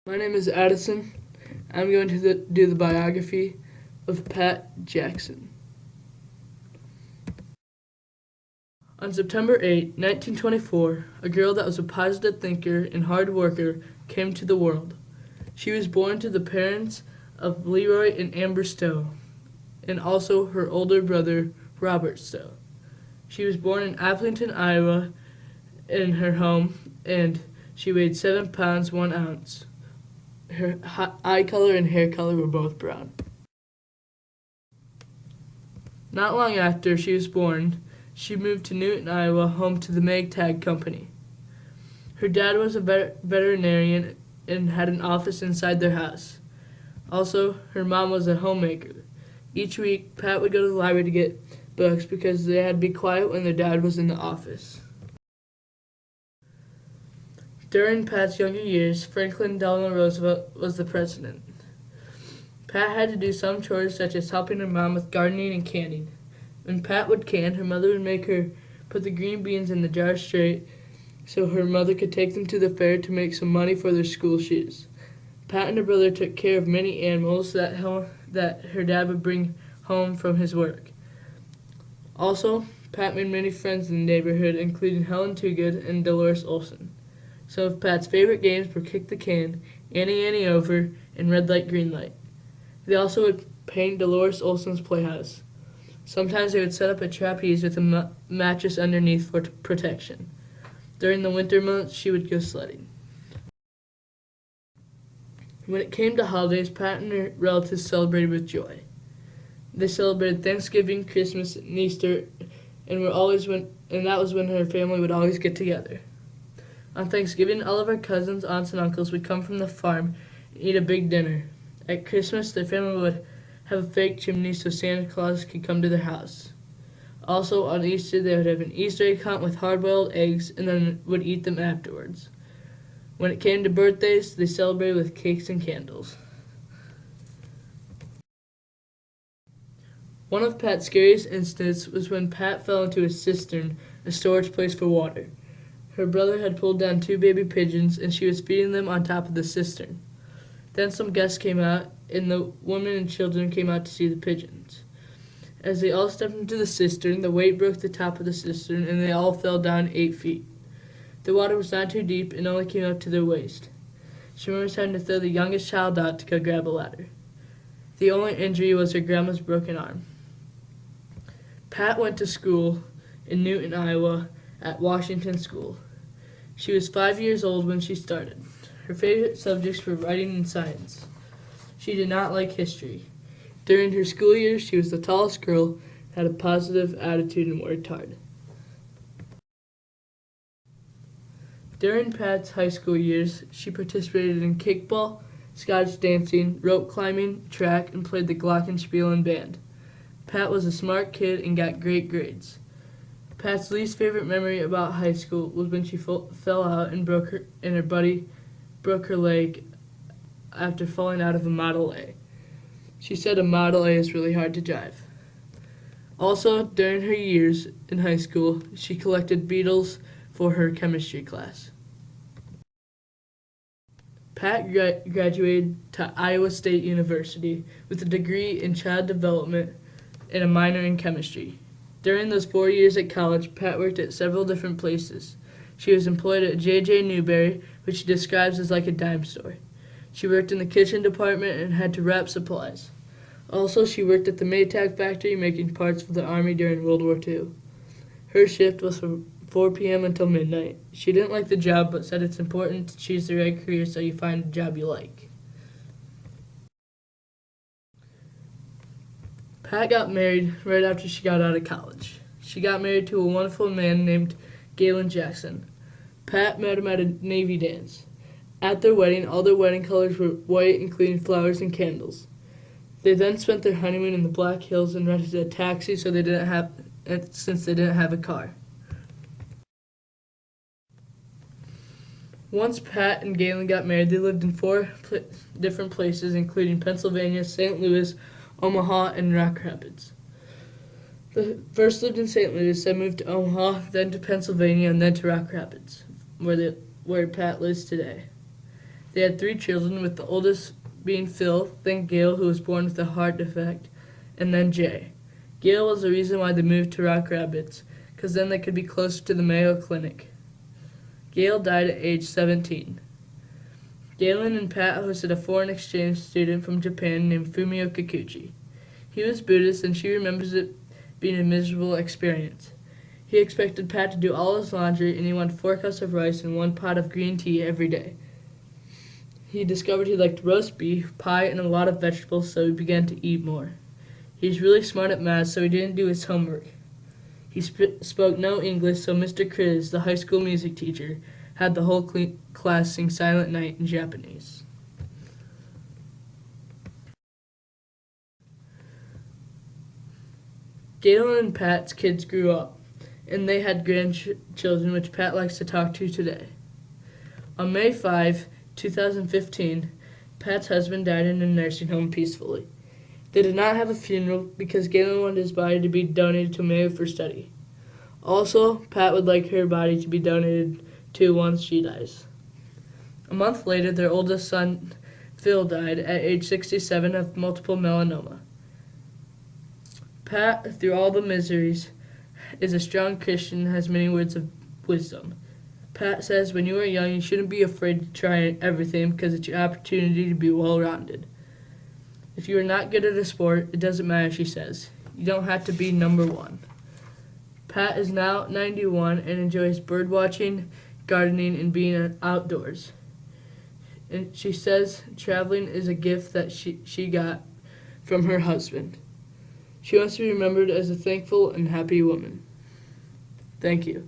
My name is Addison. I'm going to do the biography of Pat Jackson. On September 8, 1924, a girl that was a positive thinker and hard worker came to the world. She was born to the parents of Leroy and Amber Stowe, and also her older brother, Robert Stowe. She was born in Appleton, Iowa, in her home, and she weighed 7 pounds 1 ounce. Her eye color and hair color were both brown. Not long after she was born, she moved to Newton, Iowa, home to the Maytag Company. Her dad was a veterinarian and had an office inside their house. Also, her mom was a homemaker. Each week, Pat would go to the library to get books because they had to be quiet when their dad was in the office. During Pat's younger years, Franklin Delano Roosevelt was the president. Pat had to do some chores such as helping her mom with gardening and canning. When Pat would can, her mother would make her put the green beans in the jar straight so her mother could take them to the fair to make some money for their school shoes. Pat and her brother took care of many animals that her dad would bring home from his work. Also, Pat made many friends in the neighborhood, including Helen Toogood and Dolores Olson. Some of Pat's favorite games were Kick the Can, Annie Over, and Red Light Green Light. They also would paint Dolores Olson's playhouse. Sometimes they would set up a trapeze with a mattress underneath for protection. During the winter months, she would go sledding. When it came to holidays, Pat and her relatives celebrated with joy. They celebrated Thanksgiving, Christmas, and Easter, and that was when her family would always get together. On Thanksgiving, all of our cousins, aunts, and uncles would come from the farm and eat a big dinner. At Christmas, their family would have a fake chimney so Santa Claus could come to their house. Also, on Easter, they would have an Easter egg hunt with hard-boiled eggs and then would eat them afterwards. When it came to birthdays, they celebrated with cakes and candles. One of Pat's scariest incidents was when Pat fell into a cistern, a storage place for water. Her brother had pulled down 2 baby pigeons, and she was feeding them on top of the cistern. Then some guests came out, and the women and children came out to see the pigeons. As they all stepped into the cistern, the weight broke the top of the cistern, and they all fell down 8 feet. The water was not too deep and only came up to their waist. She remembers having to throw the youngest child out to go grab a ladder. The only injury was her grandma's broken arm. Pat went to school in Newton, Iowa, at Washington School. She was 5 years old when she started. Her favorite subjects were writing and science. She did not like history. During her school years, she was the tallest girl, had a positive attitude, and worked hard. During Pat's high school years, she participated in kickball, Scottish dancing, rope climbing, track, and played the glockenspiel in band. Pat was a smart kid and got great grades. Pat's least favorite memory about high school was when she fell out and her buddy broke her leg after falling out of a Model A. She said a Model A is really hard to drive. Also, during her years in high school, she collected beetles for her chemistry class. Pat graduated to Iowa State University with a degree in child development and a minor in chemistry. During those 4 years at college, Pat worked at several different places. She was employed at J.J. Newberry, which she describes as like a dime store. She worked in the kitchen department and had to wrap supplies. Also, she worked at the Maytag factory making parts for the Army during World War II. Her shift was from 4 p.m. until midnight. She didn't like the job but said it's important to choose the right career so you find a job you like. Pat got married right after she got out of college. She got married to a wonderful man named Galen Jackson. Pat met him at a Navy dance. At their wedding, all their wedding colors were white, including flowers and candles. They then spent their honeymoon in the Black Hills and rented a taxi since they didn't have a car. Once Pat and Galen got married, they lived in 4 different places, including Pennsylvania, St. Louis, Omaha, and Rock Rapids. They first lived in St. Louis, then moved to Omaha, then to Pennsylvania, and then to Rock Rapids, where Pat lives today. They had 3 children, with the oldest being Phil, then Gail, who was born with a heart defect, and then Jay. Gail was the reason why they moved to Rock Rapids, because then they could be closer to the Mayo Clinic. Gail died at age 17. Galen and Pat hosted a foreign exchange student from Japan named Fumio Kikuchi. He was Buddhist, and she remembers it being a miserable experience. He expected Pat to do all his laundry, and he wanted 4 cups of rice and 1 pot of green tea every day. He discovered he liked roast beef, pie, and a lot of vegetables, so he began to eat more. He was really smart at math, so he didn't do his homework. He spoke no English, so Mr. Chris, the high school music teacher, had the whole class sing Silent Night in Japanese. Galen and Pat's kids grew up, and they had grandchildren, which Pat likes to talk to today. On May 5, 2015, Pat's husband died in a nursing home peacefully. They did not have a funeral because Galen wanted his body to be donated to Mayo for study. Also, Pat would like her body to be donated to once she dies. A month later, their oldest son, Phil, died at age 67 of multiple melanoma. Pat, through all the miseries, is a strong Christian and has many words of wisdom. Pat says when you are young, you shouldn't be afraid to try everything because it's your opportunity to be well-rounded. If you are not good at a sport, it doesn't matter, she says. You don't have to be number 1. Pat is now 91 and enjoys bird watching, gardening, and being outdoors. And she says traveling is a gift that she got from her husband. She wants to be remembered as a thankful and happy woman. Thank you.